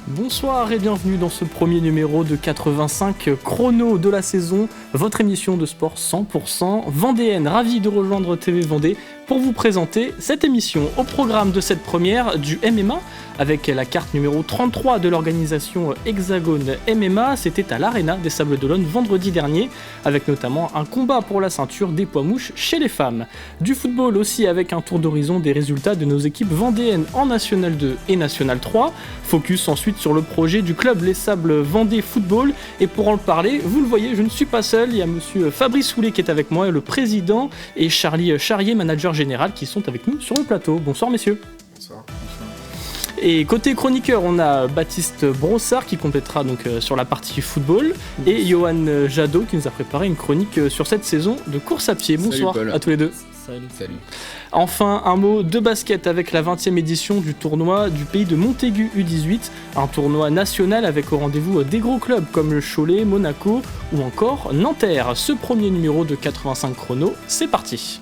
Bonsoir et bienvenue dans ce premier numéro de 85 chrono de la saison, votre émission de sport 100% vendéenne. Ravi de rejoindre TV Vendée pour vous présenter cette émission. Au programme de cette première, du MMA avec la carte numéro 33 de l'organisation Hexagone MMA. C'était à l'Arena des Sables d'Olonne vendredi dernier, avec notamment un combat pour la ceinture des poids mouches chez les femmes. Du football aussi avec un tour d'horizon des résultats de nos équipes vendéennes en National 2 et National 3. Focus ensuite sur le projet du club Les Sables Vendée Football. Et pour en parler, vous le voyez, je ne suis pas seul. Il y a monsieur Fabrice Soulet qui est avec moi, le président, et Charlie Charrier, manager général, qui sont avec nous sur le plateau. Bonsoir messieurs. Bonsoir. Et côté chroniqueur, on a Baptiste Brossard qui complétera donc sur la partie football et Johan Jadot qui nous a préparé une chronique sur cette saison de course à pied. Bonsoir à tous les deux. Salut. Enfin, un mot de basket avec la 20e édition du tournoi du pays de Montaigu U18, un tournoi national avec au rendez-vous des gros clubs comme le Cholet, Monaco ou encore Nanterre. Ce premier numéro de 85 chrono, c'est parti.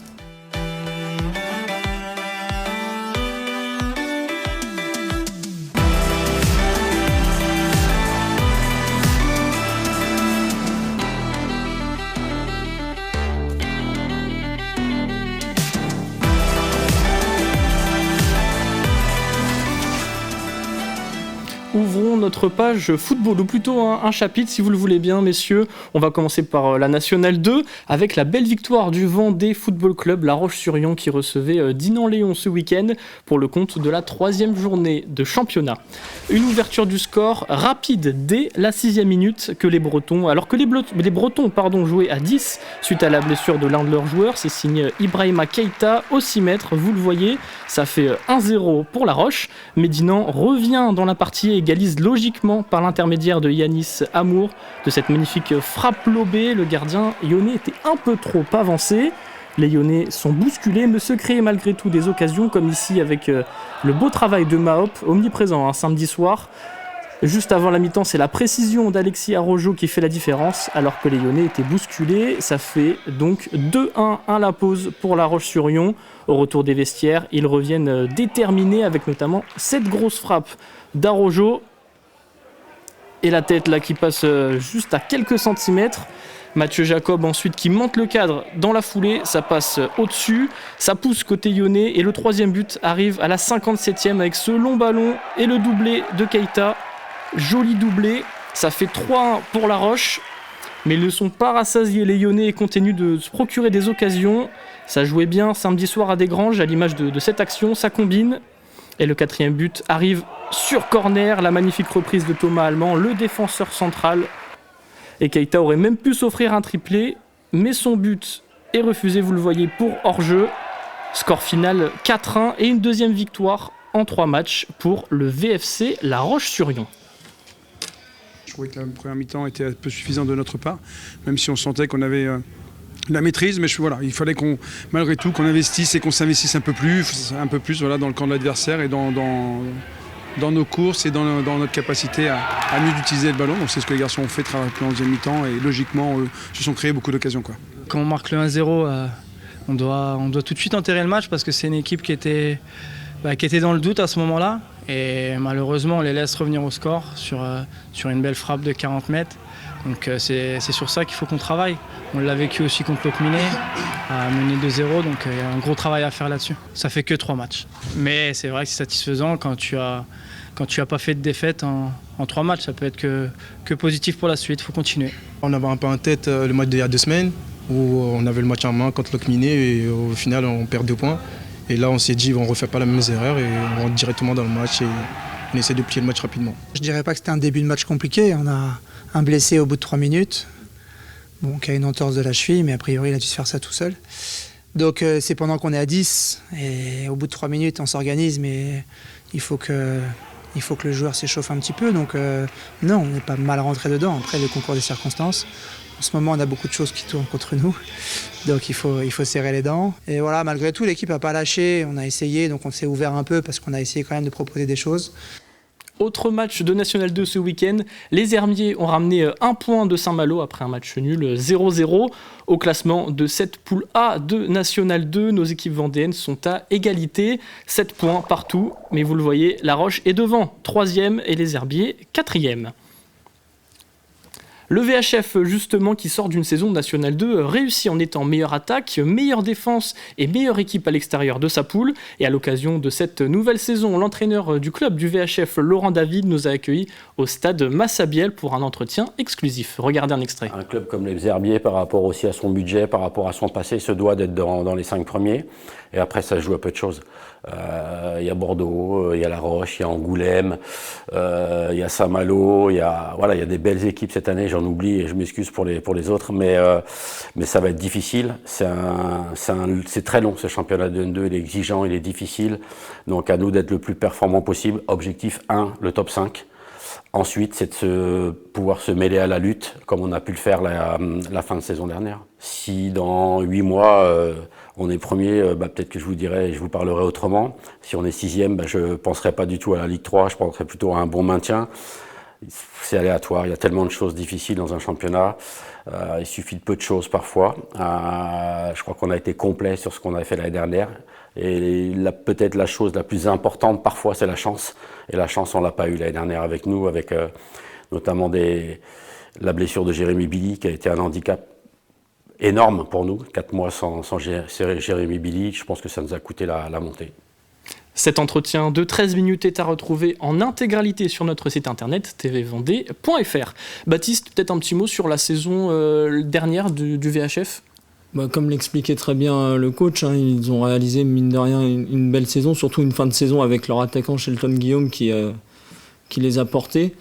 Ouvrons notre page football, ou plutôt un chapitre si vous le voulez bien messieurs. On va commencer par la Nationale 2 avec la belle victoire du Vendée Football Club La Roche-sur-Yon qui recevait Dinan-Léon ce week-end pour le compte de la 3e journée de championnat. Une ouverture du score rapide dès la 6e minute que les Bretons, alors que les Bretons jouaient à 10 suite à la blessure de l'un de leurs joueurs. C'est signé Ibrahima Keita au 6 mètres, vous le voyez, ça fait 1-0 pour La Roche. Mais Dinan revient dans la partie et égalise logiquement par l'intermédiaire de Yanis Amour de cette magnifique frappe lobée. Le gardien lyonnais était un peu trop avancé. Les Lyonnais sont bousculés mais se créent malgré tout des occasions comme ici avec le beau travail de Mahop, omniprésent samedi soir. Juste avant la mi-temps, c'est la précision d'Alexis Arrojo qui fait la différence alors que les Lyonnais étaient bousculés. Ça fait donc 2-1 à la pause pour La Roche-sur-Yon. Au retour des vestiaires, ils reviennent déterminés avec notamment cette grosse frappe d'Arrojo et la tête là qui passe juste à quelques centimètres. Mathieu Jacob ensuite qui monte le cadre dans la foulée, ça passe au-dessus, ça pousse côté lyonnais et le troisième but arrive à la 57e avec ce long ballon et le doublé de Keita. Joli doublé, ça fait 3-1 pour La Roche, mais ils ne sont pas rassasiés les lyonnais et continuent de se procurer des occasions. Ça jouait bien samedi soir à Desgranges à l'image de cette action, ça combine. Et le 4e but arrive sur corner, la magnifique reprise de Thomas Allemand, le défenseur central. Et Keita aurait même pu s'offrir un triplé, mais son but est refusé, vous le voyez, pour hors-jeu. Score final 4-1 et une deuxième victoire en 3 matchs pour le VFC La Roche-sur-Yon. Je trouvais que la première mi-temps était un peu suffisante de notre part, même si on sentait qu'on avait la maîtrise, mais voilà, il fallait malgré tout qu'on investisse et qu'on s'investisse un peu plus voilà, dans le camp de l'adversaire et dans nos courses et dans notre capacité à mieux utiliser le ballon. Donc c'est ce que les garçons ont fait très rapidement en deuxième mi-temps et logiquement se sont créés beaucoup d'occasions. Quand on marque le 1-0, on doit tout de suite enterrer le match parce que c'est une équipe qui était dans le doute à ce moment-là. Et malheureusement, on les laisse revenir au score sur une belle frappe de 40 mètres. Donc c'est sur ça qu'il faut qu'on travaille. On l'a vécu aussi contre Locminé, à mener 2-0, donc il y a un gros travail à faire là-dessus. Ça fait que 3 matchs. Mais c'est vrai que c'est satisfaisant quand tu as pas fait de défaite en 3 matchs. Ça peut être que positif pour la suite, il faut continuer. On avait un peu en tête le match d'il y a 2 semaines, où on avait le match en main contre Locminé et au final on perd 2 points. Et là on s'est dit on ne refait pas la même erreur et on rentre directement dans le match et on essaie de plier le match rapidement. Je dirais pas que c'était un début de match compliqué. On a un blessé au bout de 3 minutes, qui a une entorse de la cheville, mais a priori il a dû se faire ça tout seul. Donc c'est pendant qu'on est à 10, et au bout de 3 minutes on s'organise, mais il faut que le joueur s'échauffe un petit peu. Donc non, on n'est pas mal rentré dedans, après le concours des circonstances. En ce moment on a beaucoup de choses qui tournent contre nous, donc il faut serrer les dents. Et voilà, malgré tout l'équipe n'a pas lâché, on a essayé, donc on s'est ouvert un peu parce qu'on a essayé quand même de proposer des choses. Autre match de National 2 ce week-end, les Herbiers ont ramené 1 point de Saint-Malo après un match nul 0-0. Au classement de cette poule A de National 2, nos équipes vendéennes sont à égalité, 7 points partout, mais vous le voyez, La Roche est devant, 3e et les Herbiers 4e. Le VHF, justement, qui sort d'une saison de National 2, réussit en étant meilleure attaque, meilleure défense et meilleure équipe à l'extérieur de sa poule. Et à l'occasion de cette nouvelle saison, l'entraîneur du club du VHF, Laurent David, nous a accueillis au stade Massabielle pour un entretien exclusif. Regardez un extrait. Un club comme les Herbiers, par rapport aussi à son budget, par rapport à son passé, se doit d'être dans les 5 premiers. Et après, ça se joue à peu de choses. Il y a Bordeaux, il y a La Roche, il y a Angoulême, il y a Saint-Malo, il y a des belles équipes cette année, j'en oublie et je m'excuse pour les autres, mais ça va être difficile. C'est très long ce championnat de N2, il est exigeant, il est difficile. Donc à nous d'être le plus performant possible. Objectif 1, le top 5. Ensuite, c'est de pouvoir se mêler à la lutte, comme on a pu le faire la fin de saison dernière. Si dans 8 mois, on est premier, peut-être que je vous dirai, je vous parlerai autrement. Si on est 6e, je ne penserai pas du tout à la Ligue 3, je penserai plutôt à un bon maintien. C'est aléatoire, il y a tellement de choses difficiles dans un championnat. Il suffit de peu de choses parfois. Je crois qu'on a été complet sur ce qu'on avait fait l'année dernière. Et peut-être la chose la plus importante parfois, c'est la chance. Et la chance, on ne l'a pas eu l'année dernière avec nous, avec notamment la blessure de Jérémy Billy, qui a été un handicap énorme pour nous. 4 mois sans Jérémy Billy, je pense que ça nous a coûté la montée. Cet entretien de 13 minutes est à retrouver en intégralité sur notre site internet tvvendée.fr. Baptiste, peut-être un petit mot sur la saison dernière du VHF ? Comme l'expliquait très bien le coach, ils ont réalisé mine de rien une belle saison, surtout une fin de saison avec leur attaquant Shelton Guillaume qui les a portés.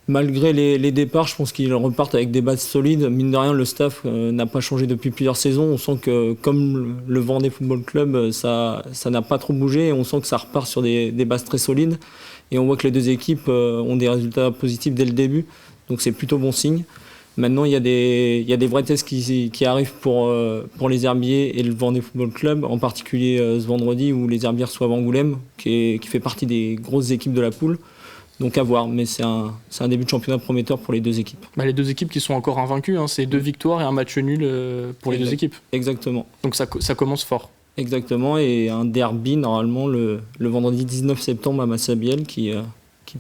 Malgré les départs, je pense qu'ils repartent avec des bases solides. Mine de rien, le staff n'a pas changé depuis plusieurs saisons. On sent que, comme le Vendée Football Club, ça n'a pas trop bougé. Et on sent que ça repart sur des bases très solides. Et on voit que les deux équipes ont des résultats positifs dès le début. Donc c'est plutôt bon signe. Maintenant, il y a des vrais tests qui arrivent pour les Herbiers et le Vendée Football Club, en particulier ce vendredi où les Herbiers reçoivent Angoulême, qui fait partie des grosses équipes de la poule. Donc à voir, mais c'est un début de championnat prometteur pour les deux équipes. Les deux équipes qui sont encore invaincues, c'est 2 victoires et un match nul pour les deux équipes. Exactement. Donc ça commence fort. Exactement, et un derby normalement le vendredi 19 septembre à Massabielle qui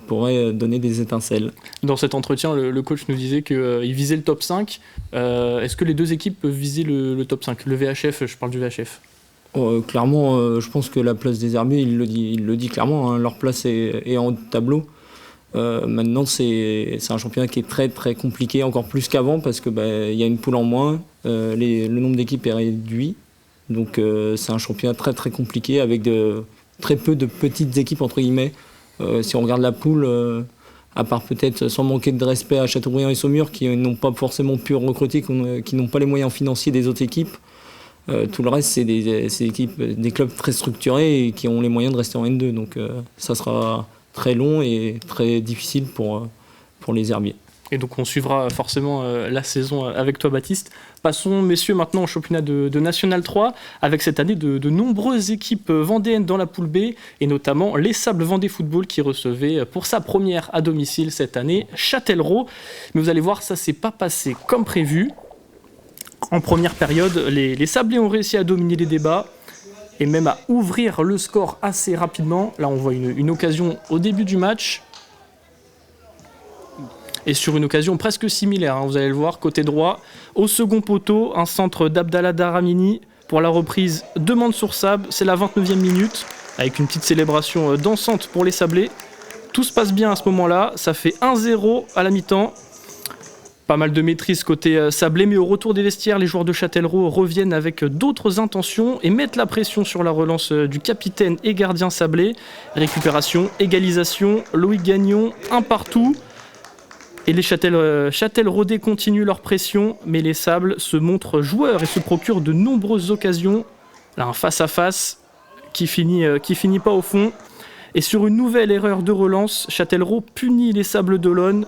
pourrait donner des étincelles. Dans cet entretien, le coach nous disait qu'il visait le top 5. Est-ce que les deux équipes peuvent viser le top 5 ? Le VHF, je parle du VHF. Clairement, je pense que la place des Herbiers, il le dit clairement, leur place est en haut de tableau. Maintenant, c'est un championnat qui est très très compliqué, encore plus qu'avant, parce que y a une poule en moins, le nombre d'équipes est réduit. Donc c'est un championnat très très compliqué avec très peu de petites équipes entre guillemets. Si on regarde la poule, à part peut-être sans manquer de respect à Châteaubriand et Saumur qui n'ont pas forcément pu recruter, qui n'ont pas les moyens financiers des autres équipes, tout le reste c'est des équipes, des clubs très structurés et qui ont les moyens de rester en N2. Donc ça sera très long et très difficile pour les Herbiers. Et donc on suivra forcément la saison avec toi Baptiste. Passons messieurs maintenant au championnat de National 3 avec cette année de nombreuses équipes vendéennes dans la poule B et notamment les Sables Vendée Football qui recevaient pour sa première à domicile cette année Châtellerault. Mais vous allez voir, ça s'est pas passé comme prévu. En première période, les Sablés ont réussi à dominer les débats et même à ouvrir le score assez rapidement. Là on voit une occasion au début du match. Et sur une occasion presque similaire, vous allez le voir, côté droit, au second poteau, un centre d'Abdallah Daramini pour la reprise de Mansour Sab, c'est la 29e minute, avec une petite célébration dansante pour les Sablés. Tout se passe bien à ce moment-là, ça fait 1-0 à la mi-temps. Pas mal de maîtrise côté Sablé, mais au retour des vestiaires, les joueurs de Châtellerault reviennent avec d'autres intentions et mettent la pression sur la relance du capitaine et gardien Sablé. Récupération, égalisation, Loïc Gagnon, un partout. Et les Châtelleraudais continuent leur pression, mais les Sables se montrent joueurs et se procurent de nombreuses occasions. Là, un face-à-face qui finit pas au fond. Et sur une nouvelle erreur de relance, Châtellerault punit les Sables d'Olonne.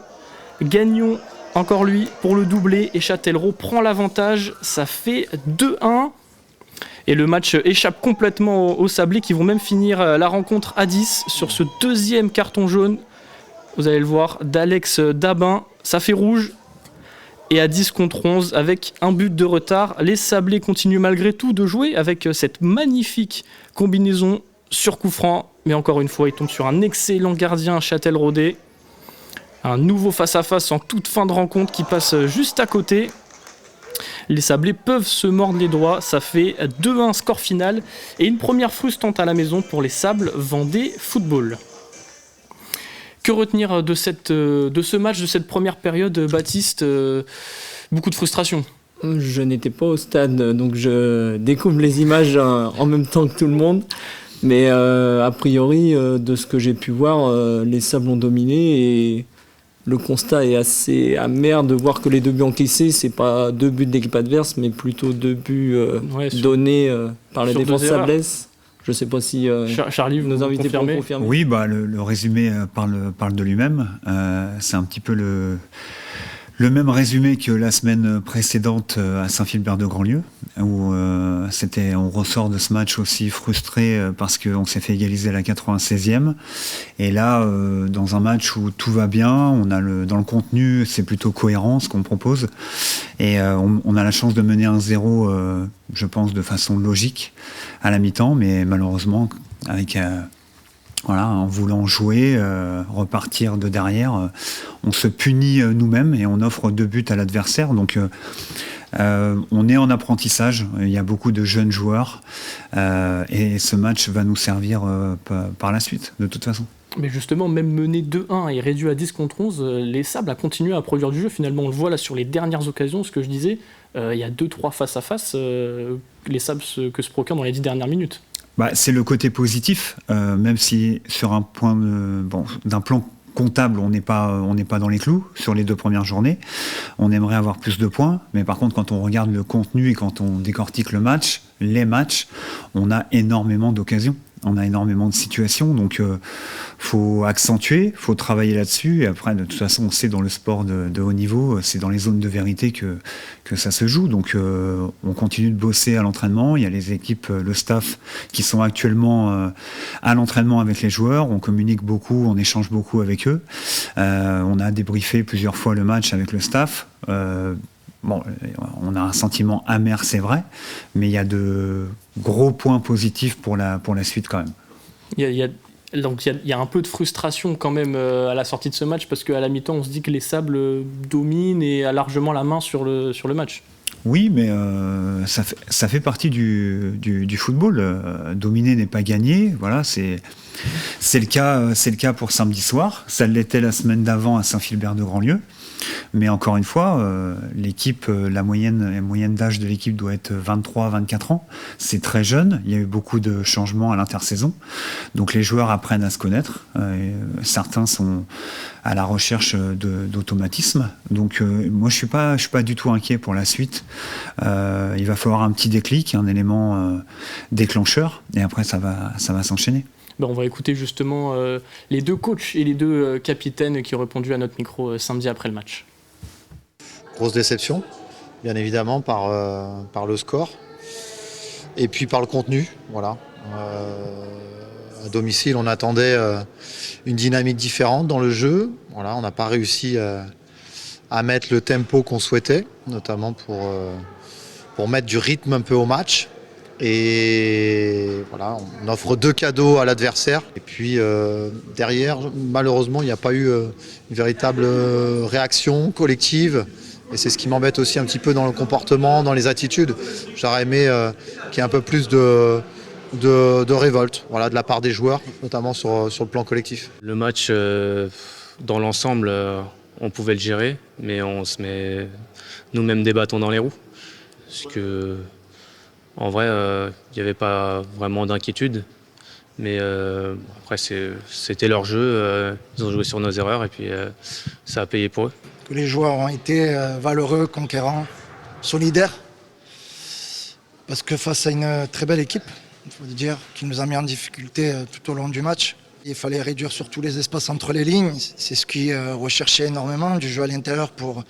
Gagnon, encore lui, pour le doubler, et Châtellerault prend l'avantage. Ça fait 2-1. Et le match échappe complètement aux Sablés qui vont même finir la rencontre à 10 sur ce deuxième carton jaune. Vous allez le voir, d'Alex Dabin, ça fait rouge. Et à 10 contre 11, avec un but de retard, les Sablés continuent malgré tout de jouer avec cette magnifique combinaison sur coup franc. Mais encore une fois, ils tombent sur un excellent gardien, Châtel-Rodet. Un nouveau face-à-face en toute fin de rencontre qui passe juste à côté. Les Sablés peuvent se mordre les doigts, ça fait 2-1 score final. Et une première frustrante à la maison pour les Sables Vendée Football. Que retenir de ce match, de cette première période, Baptiste? Beaucoup de frustration. Je n'étais pas au stade, donc je découvre les images en même temps que tout le monde. Mais a priori, de ce que j'ai pu voir, les Sables ont dominé et le constat est assez amer de voir que les 2 buts encaissés, c'est pas 2 buts d'équipe adverse, mais plutôt 2 buts donnés par la défense sablaise. Je ne sais pas si Charlie, nos invités peuvent confirmer. confirmer. Oui, le résumé parle de lui-même. C'est un petit peu le même résumé que la semaine précédente à Saint-Philbert-de-Grandlieu, où on ressort de ce match aussi frustré parce qu'on s'est fait égaliser à la 96e. Et là, dans un match où tout va bien, dans le contenu, c'est plutôt cohérent ce qu'on propose. Et on a la chance de mener 1-0, je pense, de façon logique à la mi-temps, mais malheureusement, avec... en voulant jouer, repartir de derrière, on se punit nous-mêmes et on offre 2 buts à l'adversaire. Donc on est en apprentissage, il y a beaucoup de jeunes joueurs et ce match va nous servir par la suite, de toute façon. Mais justement, même mené 2-1 et réduit à 10 contre 11, les Sables a continué à produire du jeu. Finalement, on le voit là sur les dernières occasions, ce que je disais, il y a 2-3 face-à-face, les Sables que se procurent dans les 10 dernières minutes. C'est le côté positif, même si sur un point d'un plan comptable, on n'est pas dans les clous sur les 2 premières journées. On aimerait avoir plus de points, mais par contre, quand on regarde le contenu et quand on décortique les matchs, on a énormément d'occasions. On a énormément de situations, donc faut accentuer, faut travailler là-dessus. Et après, de toute façon, on sait dans le sport de haut niveau, c'est dans les zones de vérité que ça se joue. Donc, on continue de bosser à l'entraînement. Il y a les équipes, le staff qui sont actuellement à l'entraînement avec les joueurs. On communique beaucoup, on échange beaucoup avec eux. On a débriefé plusieurs fois le match avec le staff. On a un sentiment amer, c'est vrai, mais il y a de gros points positifs pour la suite quand même. Il y a un peu de frustration quand même à la sortie de ce match parce qu'à la mi-temps, on se dit que les Sables dominent et a largement la main sur le match. Oui, mais ça fait partie du football. Dominer n'est pas gagner. Voilà, c'est le cas pour samedi soir. Ça l'était la semaine d'avant à Saint-Philbert-de-Grandlieu. Mais encore une fois, l'équipe, la moyenne d'âge de l'équipe doit être 23-24 ans. C'est très jeune. Il y a eu beaucoup de changements à l'intersaison. Donc les joueurs apprennent à se connaître. Certains sont à la recherche d'automatisme. Donc moi, je suis pas du tout inquiet pour la suite. Il va falloir un petit déclic, un élément déclencheur. Et après, ça va s'enchaîner. On va écouter justement les 2 coachs et les 2 capitaines qui ont répondu à notre micro samedi après le match. Grosse déception, bien évidemment, par le score et puis par le contenu. Voilà. À domicile, on attendait une dynamique différente dans le jeu. Voilà, on n'a pas réussi à mettre le tempo qu'on souhaitait, notamment pour mettre du rythme un peu au match. Et voilà, on offre 2 cadeaux à l'adversaire. Et puis derrière, malheureusement, il n'y a pas eu une véritable réaction collective. Et c'est ce qui m'embête aussi un petit peu dans le comportement, dans les attitudes. J'aurais aimé qu'il y ait un peu plus de révolte, voilà, de la part des joueurs, notamment sur le plan collectif. Le match, dans l'ensemble, on pouvait le gérer, mais on se met nous-mêmes des bâtons dans les roues. Parce que en vrai, il n'y avait pas vraiment d'inquiétude, mais après c'était leur jeu, ils ont joué sur nos erreurs et puis ça a payé pour eux. Tous les joueurs ont été valeureux, conquérants, solidaires, parce que face à une très belle équipe, il faut dire, qui nous a mis en difficulté tout au long du match. Il fallait réduire surtout les espaces entre les lignes, c'est ce qui recherchait énormément, du jeu à l'intérieur pour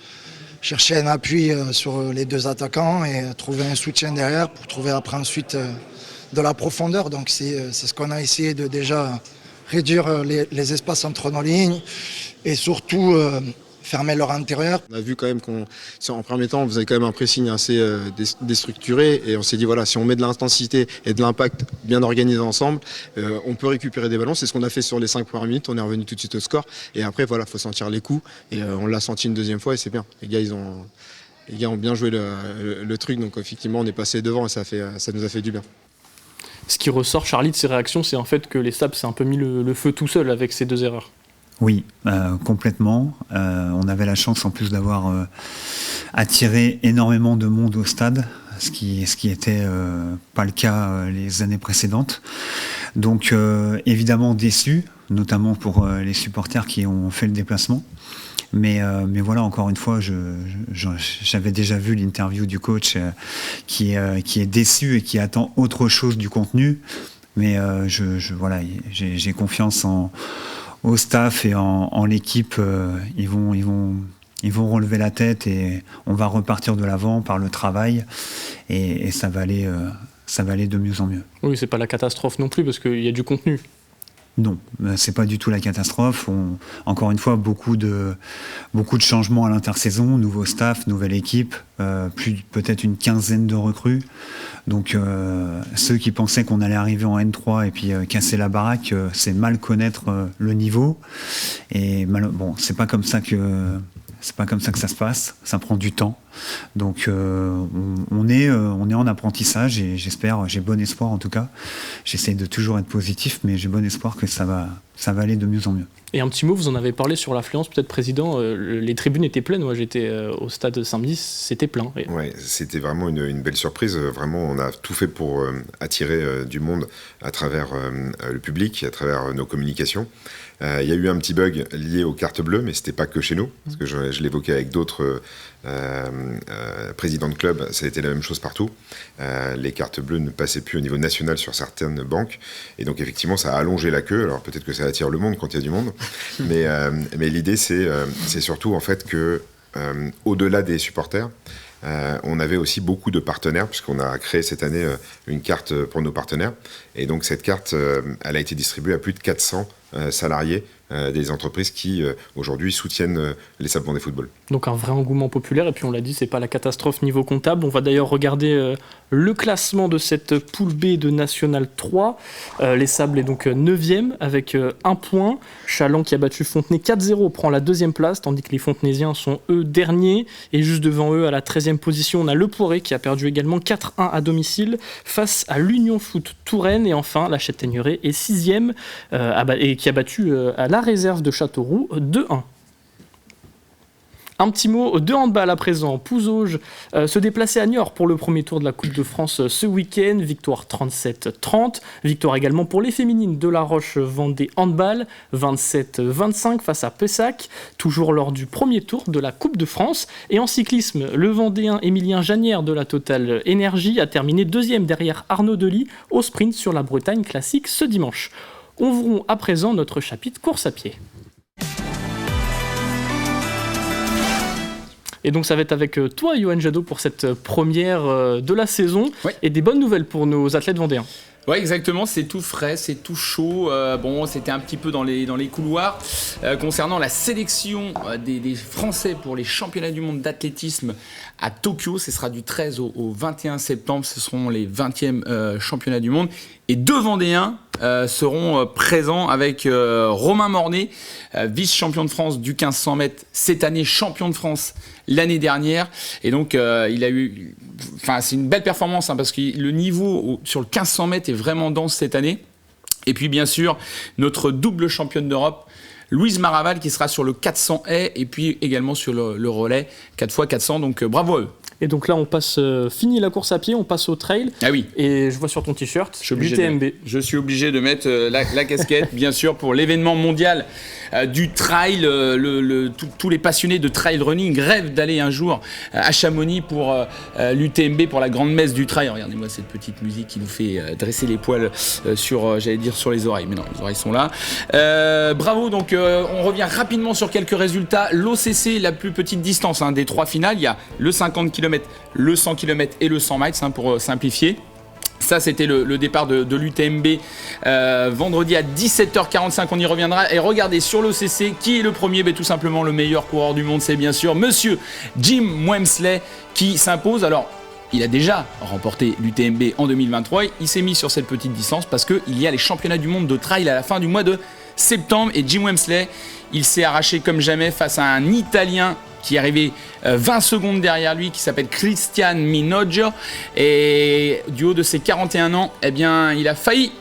chercher un appui sur les deux attaquants et trouver un soutien derrière pour trouver après ensuite de la profondeur. Donc c'est ce qu'on a essayé de déjà réduire les espaces entre nos lignes et surtout fermer leur intérieur. On a vu quand même qu'en premier temps, on faisait quand même un pressing assez déstructuré et on s'est dit voilà, si on met de l'intensité et de l'impact bien organisé ensemble, on peut récupérer des ballons. C'est ce qu'on a fait sur les 5 premières minutes, on est revenu tout de suite au score et après voilà, faut sentir les coups et on l'a senti une deuxième fois et c'est bien. Les gars ont bien joué le truc, donc effectivement on est passé devant et ça nous a fait du bien. Ce qui ressort, Charlie, de ces réactions, c'est en fait que les Sables s'est un peu mis le feu tout seul avec ces 2 erreurs. Oui, complètement. On avait la chance en plus d'avoir attiré énormément de monde au stade, ce qui était pas le cas les années précédentes. Donc évidemment déçu, notamment pour les supporters qui ont fait le déplacement. Mais voilà, encore une fois, j'avais déjà vu l'interview du coach qui est déçu et qui attend autre chose du contenu. Mais voilà, j'ai confiance au staff et en l'équipe. Ils vont relever la tête et on va repartir de l'avant par le travail et ça va aller de mieux en mieux. Oui, c'est pas la catastrophe non plus parce qu'il y a du contenu. Non, c'est pas du tout la catastrophe. Encore une fois, beaucoup de changements à l'intersaison, nouveau staff, nouvelle équipe, peut-être une quinzaine de recrues. Donc ceux qui pensaient qu'on allait arriver en N3 et puis casser la baraque, c'est mal connaître le niveau. Et bon, c'est pas comme ça que ça se passe. Ça prend du temps. Donc on est en apprentissage et j'ai bon espoir en tout cas. J'essaie de toujours être positif, mais j'ai bon espoir que ça va aller de mieux en mieux. Et un petit mot, vous en avez parlé sur l'affluence, peut-être président, les tribunes étaient pleines. Moi j'étais au stade Saint-Denis, c'était plein. Ouais, c'était vraiment une belle surprise. Vraiment, on a tout fait pour attirer du monde à travers le public, à travers nos communications. Il y a eu un petit bug lié aux cartes bleues, mais c'était pas que chez nous, parce que je l'évoquais avec d'autres présidents de club, ça a été la même chose partout. Les cartes bleues ne passaient plus au niveau national sur certaines banques, et donc effectivement ça a allongé la queue. Alors peut-être que ça attire le monde quand il y a du monde, mais l'idée c'est surtout en fait que au-delà des supporters, on avait aussi beaucoup de partenaires, puisqu'on a créé cette année une carte pour nos partenaires. Et donc cette carte, elle a été distribuée à plus de 400 salariés des entreprises qui, aujourd'hui, soutiennent les Sables Vendée Football. Donc un vrai engouement populaire. Et puis on l'a dit, c'est pas la catastrophe niveau comptable. On va d'ailleurs regarder le classement de cette poule B de National 3. Les Sables est donc 9e avec 1 point. Chaland qui a battu Fontenay 4-0 prend la 2e place, tandis que les Fontenaisiens sont eux derniers. Et juste devant eux, à la 13e position, on a Le Poiré qui a perdu également 4-1 à domicile face à l'Union Foot Touraine. Et enfin, la Châtaigneraie est 6e et qui a battu à la réserve de Châteauroux 2-1. Un petit mot de handball à présent. Pouzauges se déplaçait à Niort pour le premier tour de la Coupe de France ce week-end. Victoire 37-30. Victoire également pour les féminines de La Roche-Vendée Handball. 27-25 face à Pessac. Toujours lors du premier tour de la Coupe de France. Et en cyclisme, le Vendéen Émilien Janière de la Total Énergie a terminé 2e derrière Arnaud Delis au sprint sur la Bretagne classique ce dimanche. Ouvrons à présent notre chapitre course à pied. Et donc ça va être avec toi, Yoann Jadot, pour cette première de la saison. Ouais. Et des bonnes nouvelles pour nos athlètes vendéens. Ouais, exactement, c'est tout frais, c'est tout chaud. Bon, c'était un petit peu dans les couloirs. Concernant la sélection des Français pour les championnats du monde d'athlétisme à Tokyo, ce sera du 13 au 21 septembre, ce seront les 20e championnats du monde. Et 2 Vendéens seront présents avec Romain Mornay, vice-champion de France du 1500 mètres cette année, champion de France l'année dernière. Et donc, il a eu... Enfin, c'est une belle performance parce que le niveau sur le 1500 mètres est vraiment dense cette année. Et puis, bien sûr, notre double championne d'Europe, Louise Maraval, qui sera sur le 400 haies et puis également sur le relais 4x400. Donc, bravo à eux. Et donc là, on passe, fini la course à pied, on passe au trail. Ah oui. Et je vois sur ton t-shirt, l'UTMB. Je suis obligé de mettre la casquette, bien sûr, pour l'événement mondial du trail. Tous les passionnés de trail running rêvent d'aller un jour à Chamonix pour l'UTMB, pour la grande messe du trail. Regardez-moi cette petite musique qui nous fait dresser les poils sur les oreilles. Mais non, les oreilles sont là. Bravo, donc on revient rapidement sur quelques résultats. L'OCC, la plus petite distance des 3 finales, il y a le 50 km, le 100 km et le 100 miles pour simplifier. Ça, c'était le départ de l'UTMB vendredi à 17h45, on y reviendra. Et regardez, sur l'OCC, qui est le premier? Tout simplement le meilleur coureur du monde, c'est bien sûr monsieur Jim Wemsley qui s'impose. Alors, il a déjà remporté l'UTMB en 2023. Il s'est mis sur cette petite distance parce qu'il y a les championnats du monde de trail à la fin du mois de septembre. Et Jim Wemsley, il s'est arraché comme jamais face à un Italien qui est arrivé 20 secondes derrière lui, qui s'appelle Cristian Minoggio. Et du haut de ses 41 ans, eh bien, il a failli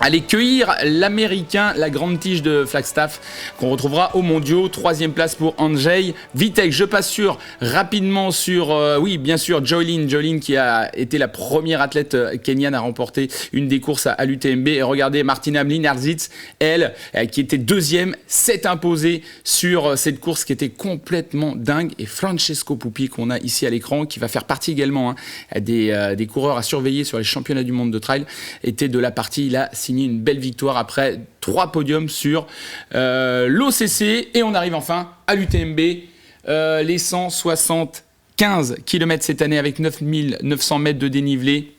aller cueillir l'américain, la grande tige de Flagstaff, qu'on retrouvera aux mondiaux. 3e place pour Andrzej Witek. Je passe rapidement sur, oui, bien sûr, Joylin qui a été la première athlète kenyane à remporter une des courses à l'UTMB. Et regardez, Martina Mlinarsitz, elle, qui était 2e, s'est imposée sur cette course qui était complètement dingue. Et Francesco Pupi, qu'on a ici à l'écran, qui va faire partie également des coureurs à surveiller sur les championnats du monde de trail, était de la partie. Il a signé une belle victoire après 3 podiums sur l'OCC. Et on arrive enfin à l'UTMB, les 175 km cette année avec 9900 mètres de dénivelé.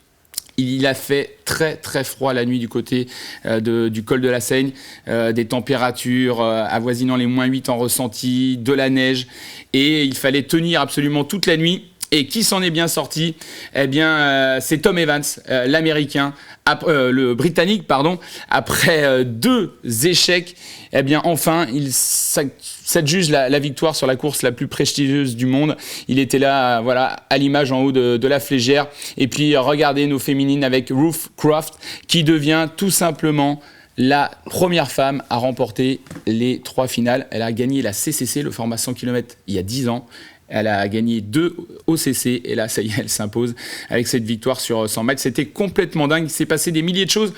Il a fait très très froid la nuit du côté du col de la Seigne, des températures avoisinant les -8 en ressenti, de la neige, et il fallait tenir absolument toute la nuit. Et qui s'en est bien sorti? Eh bien, c'est Tom Evans, l'américain, le britannique, pardon. Après 2 échecs, eh bien, enfin, il s'adjuge la victoire sur la course la plus prestigieuse du monde. Il était là, voilà, à l'image en haut de la flégère. Et puis, regardez nos féminines avec Ruth Croft, qui devient tout simplement la première femme à remporter les 3 finales. Elle a gagné la CCC, le format 100 km, il y a 10 ans. Elle a gagné 2 OCC et là, ça y est, elle s'impose avec cette victoire sur 100 mètres. C'était complètement dingue. Il s'est passé des milliers de choses.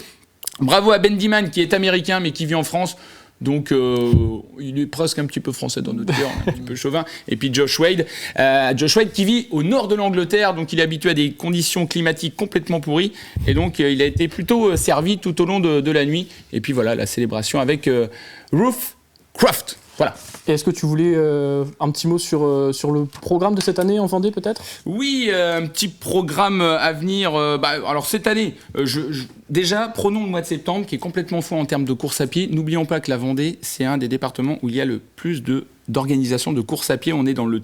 Bravo à Ben Diman, qui est américain mais qui vit en France. Donc, il est presque un petit peu français dans notre cœur, un petit peu chauvin. Et puis Josh Wade qui vit au nord de l'Angleterre, donc il est habitué à des conditions climatiques complètement pourries. Et donc, il a été plutôt servi tout au long de la nuit. Et puis voilà, la célébration avec Ruth Croft. Voilà. Et est-ce que tu voulais un petit mot sur le programme de cette année en Vendée, peut-être? Oui, un petit programme à venir. Alors cette année, déjà, prenons le mois de septembre, qui est complètement fou en termes de course à pied. N'oublions pas que la Vendée, c'est un des départements où il y a le plus d'organisation de course à pied. On est dans le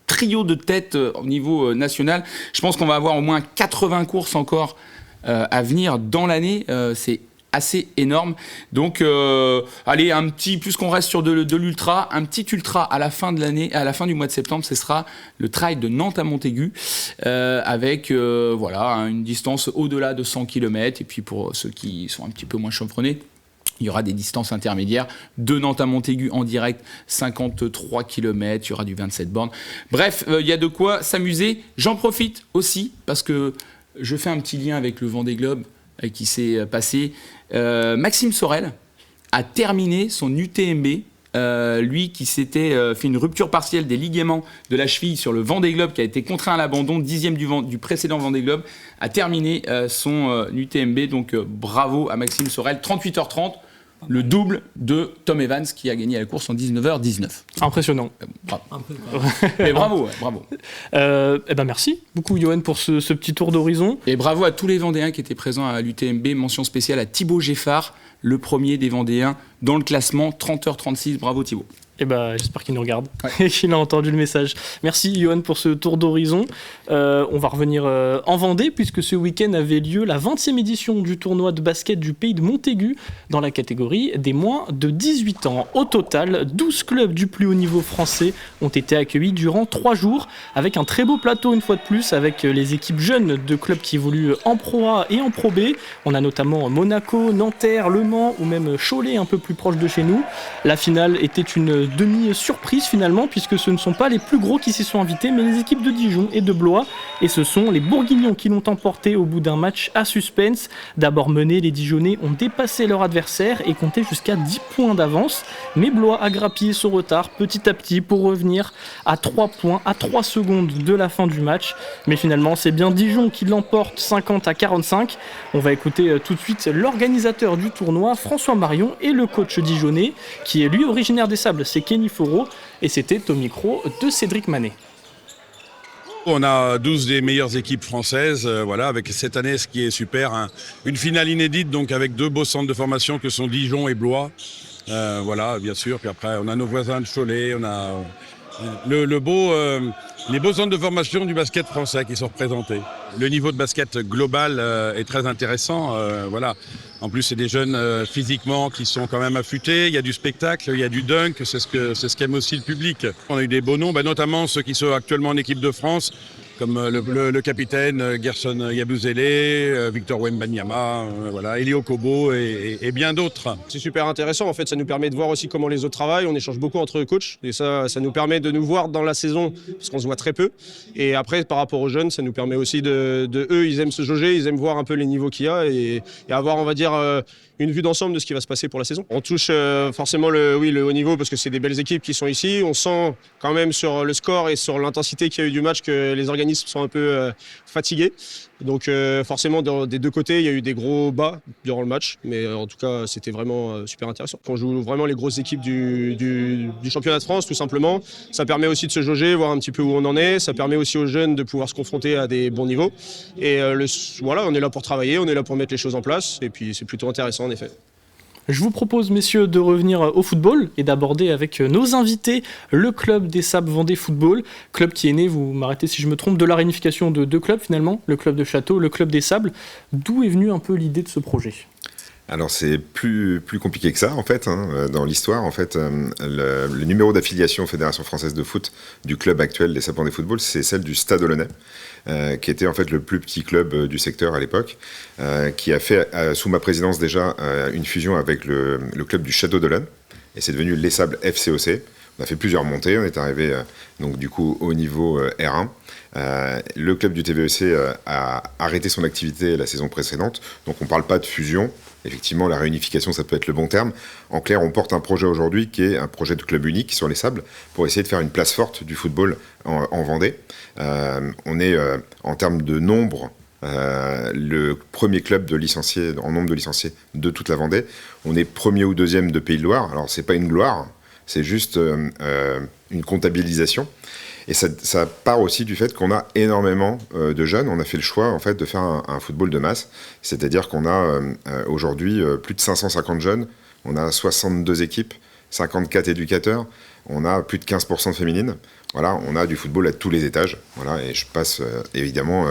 trio de tête au niveau national. Je pense qu'on va avoir au moins 80 courses encore à venir dans l'année. C'est assez énorme. Donc, allez, puisqu'on reste sur de l'ultra, un petit ultra à la fin de l'année, à la fin du mois de septembre, ce sera le trail de Nantes à Montaigu, avec une distance au-delà de 100 km. Et puis pour ceux qui sont un petit peu moins chevronnés, il y aura des distances intermédiaires de Nantes à Montaigu en direct, 53 km, il y aura du 27 bornes. Bref, il y a de quoi s'amuser. J'en profite aussi parce que je fais un petit lien avec le Vendée Globe qui s'est passé. Maxime Sorel a terminé son UTMB. Lui qui s'était fait une rupture partielle des ligaments de la cheville sur le Vendée Globe, qui a été contraint à l'abandon, 10e du précédent Vendée Globe, a terminé son UTMB. Donc bravo à Maxime Sorel, 38h30. Le double de Tom Evans qui a gagné la course en 19h19. Impressionnant. Bravo. Et bravo, bravo. Merci beaucoup, Johan, pour ce petit tour d'horizon. Et bravo à tous les Vendéens qui étaient présents à l'UTMB. Mention spéciale à Thibaut Geffard, le premier des Vendéens dans le classement, 30h36. Bravo Thibaut. J'espère qu'il nous regarde et qu'il a entendu le message. Merci Johan pour ce tour d'horizon. On va revenir en Vendée, puisque ce week-end avait lieu la 20e édition du tournoi de basket du Pays de Montaigu dans la catégorie des moins de 18 ans. Au total, 12 clubs du plus haut niveau français ont été accueillis durant 3 jours, avec un très beau plateau une fois de plus, avec les équipes jeunes de clubs qui évoluent en Pro A et en Pro B. On a notamment Monaco, Nanterre, Le Mans ou même Cholet, un peu plus proche de chez nous. La finale était une demi-surprise finalement, puisque ce ne sont pas les plus gros qui s'y sont invités, mais les équipes de Dijon et de Blois. Et ce sont les Bourguignons qui l'ont emporté au bout d'un match à suspense. D'abord menés, les Dijonnais ont dépassé leur adversaire et compté jusqu'à 10 points d'avance. Mais Blois a grappillé ce retard petit à petit pour revenir à 3 points, à 3 secondes de la fin du match. Mais finalement, c'est bien Dijon qui l'emporte 50-45. On va écouter tout de suite l'organisateur du tournoi, François Marion, et le coach dijonnais, qui est lui originaire des Sables, c'est Kenny Foro, et c'était au micro de Cédric Manet. On a 12 des meilleures équipes françaises, voilà, avec cette année, ce qui est super, une finale inédite, donc avec 2 beaux centres de formation que sont Dijon et Blois. Voilà, bien sûr. Puis après, on a nos voisins de Cholet, on a les beaux centres de formation du basket français qui sont représentés. Le niveau de basket global est très intéressant. Voilà. En plus, c'est des jeunes physiquement qui sont quand même affûtés. Il y a du spectacle, il y a du dunk, c'est ce qu'aime aussi le public. On a eu des beaux noms, notamment ceux qui sont actuellement en équipe de France, comme le capitaine Gerson Yabusele, Victor Wembanyama, voilà, Elio Kobo et bien d'autres. C'est super intéressant, en fait, ça nous permet de voir aussi comment les autres travaillent. On échange beaucoup entre coachs et ça nous permet de nous voir dans la saison, parce qu'on se voit très peu. Et après, par rapport aux jeunes, ça nous permet aussi eux, ils aiment se jauger, ils aiment voir un peu les niveaux qu'il y a et avoir, on va dire, une vue d'ensemble de ce qui va se passer pour la saison. On touche forcément le haut niveau parce que c'est des belles équipes qui sont ici. On sent quand même sur le score et sur l'intensité qu'il y a eu du match que les organismes sont un peu fatigués. Donc forcément, des deux côtés, il y a eu des gros bas durant le match. Mais en tout cas, c'était vraiment super intéressant. On joue vraiment les grosses équipes du championnat de France, tout simplement. Ça permet aussi de se jauger, voir un petit peu où on en est. Ça permet aussi aux jeunes de pouvoir se confronter à des bons niveaux. Et voilà, on est là pour travailler, on est là pour mettre les choses en place. Et puis c'est plutôt intéressant, en effet. Je vous propose, messieurs, de revenir au football et d'aborder avec nos invités le club des Sables Vendée Football, club qui est né, vous m'arrêtez si je me trompe, de la réunification de 2 clubs finalement, le club de Château, le club des Sables. D'où est venue un peu l'idée de ce projet ? Alors c'est plus compliqué que ça en fait, dans l'histoire. En fait, le numéro d'affiliation Fédération Française de Foot du club actuel des Sables Vendée Football, c'est celle du Stade Olonnais, qui était en fait le plus petit club du secteur à l'époque, qui a fait sous ma présidence déjà une fusion avec le club du Château d'Olonne, et c'est devenu les Sables FCOC. On a fait plusieurs montées, on est arrivé donc du coup au niveau R1. Le club du TVEC a arrêté son activité la saison précédente, donc on ne parle pas de fusion. Effectivement, la réunification, ça peut être le bon terme. En clair, on porte un projet aujourd'hui qui est un projet de club unique sur les Sables pour essayer de faire une place forte du football en Vendée. On est, en termes de nombre, le premier club de licenciés, en nombre de licenciés de toute la Vendée. On est premier ou deuxième de Pays de Loire. Alors, c'est pas une gloire, c'est juste une comptabilisation. Et ça part aussi du fait qu'on a énormément de jeunes. On a fait le choix en fait de faire un football de masse, c'est-à-dire qu'on a aujourd'hui plus de 550 jeunes, on a 62 équipes, 54 éducateurs, on a plus de 15% de féminines. Voilà, on a du football à tous les étages. Voilà, et je passe évidemment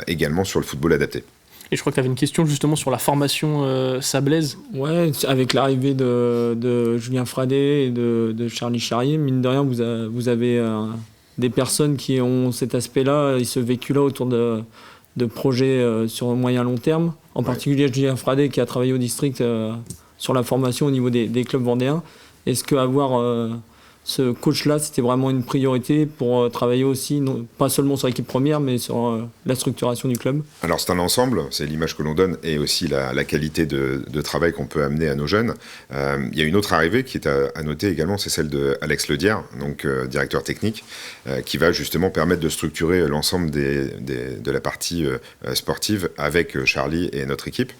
également sur le football adapté. Et je crois que tu avais une question justement sur la formation sablaise. Ouais, avec l'arrivée de Julien Fradet et de Charlie Charrier, mine de rien, vous avez des personnes qui ont cet aspect-là et ce vécu-là autour de projets sur moyen long terme. En particulier Julien Fradet qui a travaillé au district sur la formation au niveau des clubs vendéens. Est-ce qu'avoir ce coach-là, c'était vraiment une priorité pour travailler aussi, non, pas seulement sur l'équipe première, mais sur la structuration du club ? Alors c'est un ensemble, c'est l'image que l'on donne et aussi la qualité de travail qu'on peut amener à nos jeunes. Il y a une autre arrivée qui est à noter également, c'est celle d'Alex Ledière, donc directeur technique, qui va justement permettre de structurer l'ensemble de la partie sportive avec Charlie et notre équipe.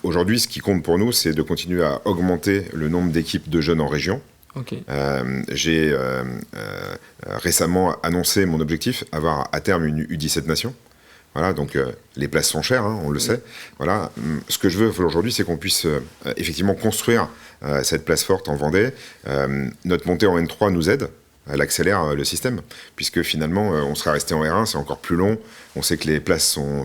Aujourd'hui, ce qui compte pour nous, c'est de continuer à augmenter le nombre d'équipes de jeunes en région. Okay. J'ai récemment annoncé mon objectif, avoir à terme une U17 nation. Voilà, donc les places sont chères, on le sait. Voilà, ce que je veux aujourd'hui, c'est qu'on puisse effectivement construire cette place forte en Vendée. Notre montée en N3 nous aide. Elle accélère le système, puisque finalement, on serait resté en R1, c'est encore plus long. On sait que les places sont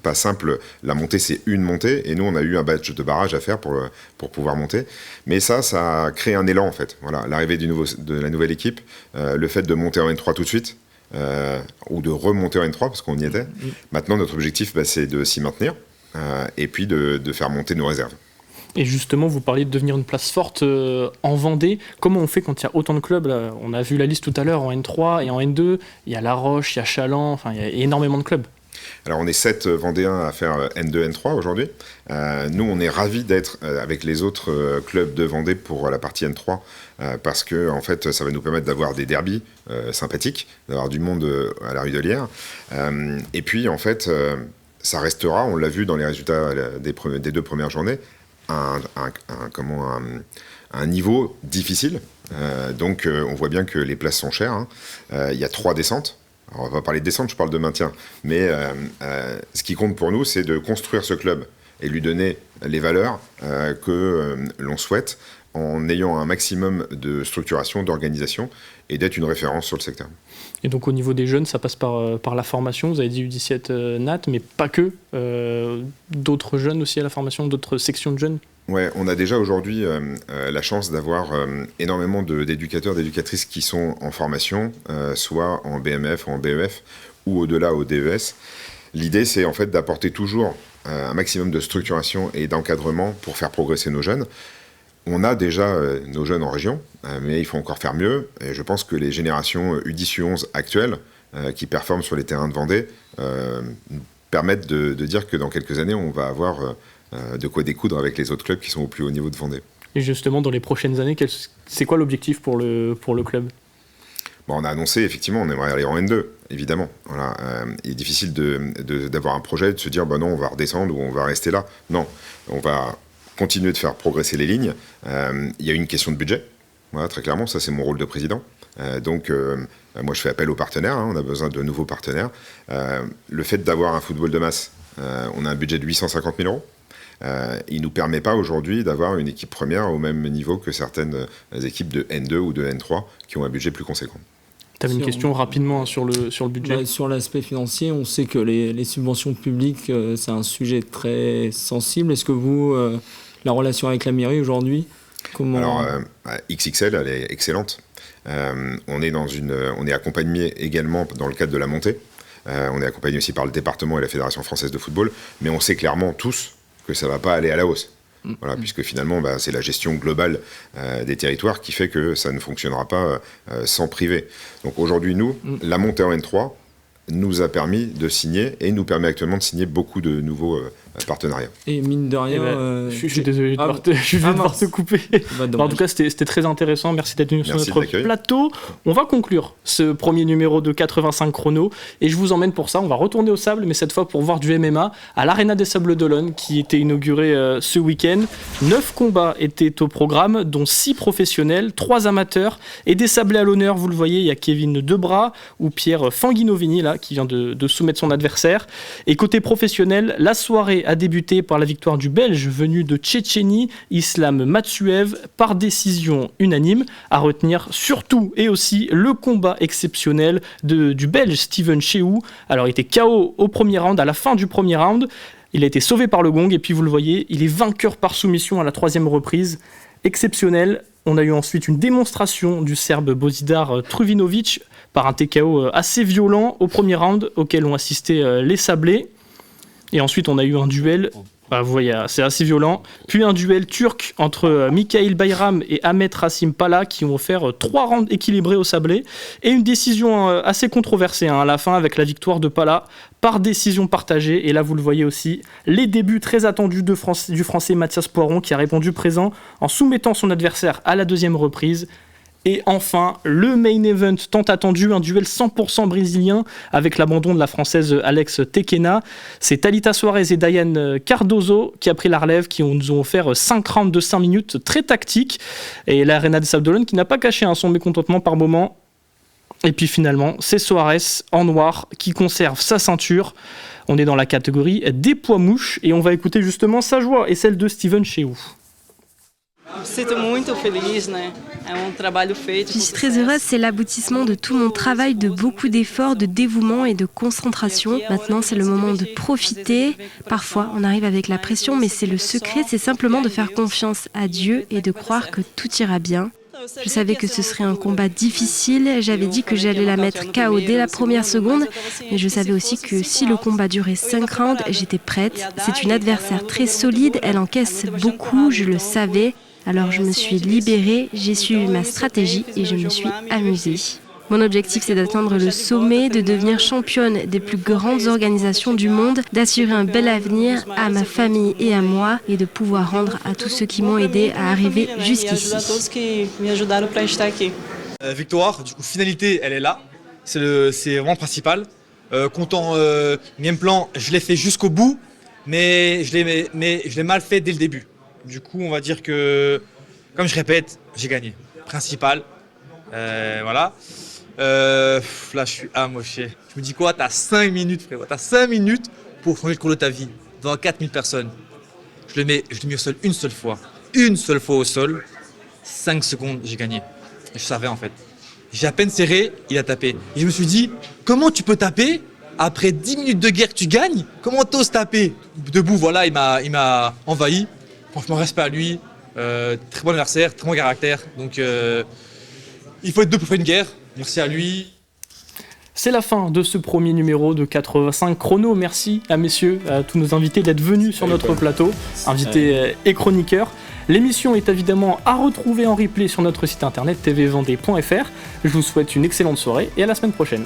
pas simples. La montée, c'est une montée, et nous, on a eu un badge de barrage à faire pour pouvoir monter. Mais ça crée un élan, en fait. Voilà, l'arrivée de la nouvelle équipe, le fait de monter en N3 tout de suite, ou de remonter en N3, parce qu'on y était. Maintenant, notre objectif, c'est de s'y maintenir, et puis de faire monter nos réserves. Et justement, vous parliez de devenir une place forte en Vendée. Comment on fait quand il y a autant de clubs là, on a vu la liste tout à l'heure en N3 et en N2. Il y a La Roche, il y a Chaland, enfin il y a énormément de clubs. Alors on est 7 Vendéens à faire N2, N3 aujourd'hui. Nous on est ravis d'être avec les autres clubs de Vendée pour la partie N3 parce que en fait ça va nous permettre d'avoir des derbys sympathiques, d'avoir du monde à la rue de Lierre. Et puis en fait ça restera, on l'a vu dans les résultats des 2 premières journées, un niveau difficile. Donc on voit bien que les places sont chères. Hein. Il y a 3 descentes. Alors, on va parler de descente, je parle de maintien. Mais ce qui compte pour nous, c'est de construire ce club et lui donner les valeurs que l'on souhaite en ayant un maximum de structuration, d'organisation et d'être une référence sur le secteur. Et donc au niveau des jeunes, ça passe par la formation. Vous avez dit U17 Nat, mais pas que. D'autres jeunes aussi à la formation, d'autres sections de jeunes. Ouais, on a déjà aujourd'hui la chance d'avoir énormément d'éducateurs, d'éducatrices qui sont en formation, soit en BMF ou en BEF, ou au-delà au DES. L'idée, c'est en fait d'apporter toujours un maximum de structuration et d'encadrement pour faire progresser nos jeunes. On a déjà nos jeunes en région, mais il faut encore faire mieux. Et je pense que les générations U10, U11 actuelles, qui performent sur les terrains de Vendée, permettent de dire que dans quelques années, on va avoir de quoi découdre avec les autres clubs qui sont au plus haut niveau de Vendée. Et justement, dans les prochaines années, c'est quoi l'objectif pour le club ? Bon, on a annoncé, effectivement, on aimerait aller en N2, évidemment. Voilà, il est difficile d'avoir un projet, de se dire, bah non, on va redescendre ou on va rester là. Non, on va continuer de faire progresser les lignes. Il y a une question de budget, voilà, très clairement, ça c'est mon rôle de président. Donc, moi je fais appel aux partenaires, hein, on a besoin de nouveaux partenaires. Le fait d'avoir un football de masse, on a un budget de 850 000 €. Il ne nous permet pas aujourd'hui d'avoir une équipe première au même niveau que certaines équipes de N2 ou de N3 qui ont un budget plus conséquent. Tu avais une question rapidement sur le budget. Sur l'aspect financier, on sait que les subventions publiques, c'est un sujet très sensible. Est-ce que vous, la relation avec la mairie aujourd'hui, comment... Alors, XXL, elle est excellente. On est accompagné également dans le cadre de la montée. On est accompagné aussi par le département et la Fédération française de football. Mais on sait clairement tous que ça ne va pas aller à la hausse. Voilà, puisque finalement, c'est la gestion globale des territoires qui fait que ça ne fonctionnera pas sans privé. Donc aujourd'hui, nous, la montée en N3 nous a permis de signer et nous permet actuellement de signer beaucoup de nouveaux partenariats. Et mine de rien... je suis désolé de devoir te couper. En tout cas, c'était très intéressant. Merci d'être venu sur notre plateau. On va conclure ce premier numéro de 85 chrono et je vous emmène pour ça. On va retourner au sable, mais cette fois pour voir du MMA à l'Arena des Sables d'Olonne qui était inaugurée ce week-end. 9 combats étaient au programme, dont 6 professionnels, 3 amateurs et des sablés à l'honneur. Vous le voyez, il y a Kevin Debras ou Pierre Fanguinovini là, qui vient de soumettre son adversaire. Et côté professionnel, la soirée a débuté par la victoire du Belge venu de Tchétchénie, Islam Matsuev, par décision unanime. À retenir surtout et aussi le combat exceptionnel du Belge Steven Cheou. Alors il était KO au premier round, à la fin du premier round. Il a été sauvé par le gong et puis vous le voyez, il est vainqueur par soumission à la 3e reprise. Exceptionnel. On a eu ensuite une démonstration du Serbe Bozidar Truvinovic par un TKO assez violent au premier round auquel ont assisté les Sablés. Et ensuite, on a eu un duel, vous voyez, c'est assez violent. Puis un duel turc entre Mikhail Bayram et Ahmet Rasim Pala qui ont offert 3 rounds équilibrés aux Sablés. Et une décision assez controversée à la fin avec la victoire de Pala par décision partagée. Et là, vous le voyez aussi, les débuts très attendus du Français Mathias Poiron qui a répondu présent en soumettant son adversaire à la 2e reprise. Et enfin, le main event tant attendu, un duel 100% brésilien avec l'abandon de la Française Alex Tequena. C'est Thalita Suarez et Diane Cardozo qui a pris la relève, qui nous ont offert 5 rounds de 5 minutes, très tactiques. Et l'Arena des Sables d'Olonne qui n'a pas caché son mécontentement par moment. Et puis finalement, c'est Suarez en noir qui conserve sa ceinture. On est dans la catégorie des poids mouches et on va écouter justement sa joie et celle de Steven Cheou. Je suis très heureuse, c'est l'aboutissement de tout mon travail, de beaucoup d'efforts, de dévouement et de concentration. Maintenant, c'est le moment de profiter. Parfois, on arrive avec la pression, mais c'est le secret, c'est simplement de faire confiance à Dieu et de croire que tout ira bien. Je savais que ce serait un combat difficile, j'avais dit que j'allais la mettre KO dès la première seconde, mais je savais aussi que si le combat durait 5 rounds, j'étais prête. C'est une adversaire très solide, elle encaisse beaucoup, je le savais. Alors je me suis libérée, j'ai suivi ma stratégie et je me suis amusée. Mon objectif, c'est d'atteindre le sommet, de devenir championne des plus grandes organisations du monde, d'assurer un bel avenir à ma famille et à moi et de pouvoir rendre à tous ceux qui m'ont aidé à arriver jusqu'ici. Victoire, du coup, finalité, elle est là. C'est vraiment le principal. Content, game plan, je l'ai fait jusqu'au bout, mais je l'ai mal fait dès le début. Du coup, on va dire que, comme je répète, j'ai gagné. Principal, voilà. Là, je suis amoché. Je me dis quoi? T'as 5 minutes, frérot. T'as 5 minutes pour changer le cours de ta vie. Devant 4000 personnes. Je le mets au sol une seule fois. Une seule fois au sol. 5 secondes, j'ai gagné. Je savais en fait. J'ai à peine serré, il a tapé. Et je me suis dit, comment tu peux taper après 10 minutes de guerre que tu gagnes? Comment t'oses taper? Debout, voilà, il m'a envahi. Franchement, respect à lui. Très bon adversaire, très bon caractère. Donc, il faut être deux pour faire une guerre. Merci à lui. C'est la fin de ce premier numéro de 85 chrono. Merci à messieurs, à tous nos invités d'être venus sur notre plateau, invités et chroniqueurs. L'émission est évidemment à retrouver en replay sur notre site internet tvvendée.fr. Je vous souhaite une excellente soirée et à la semaine prochaine.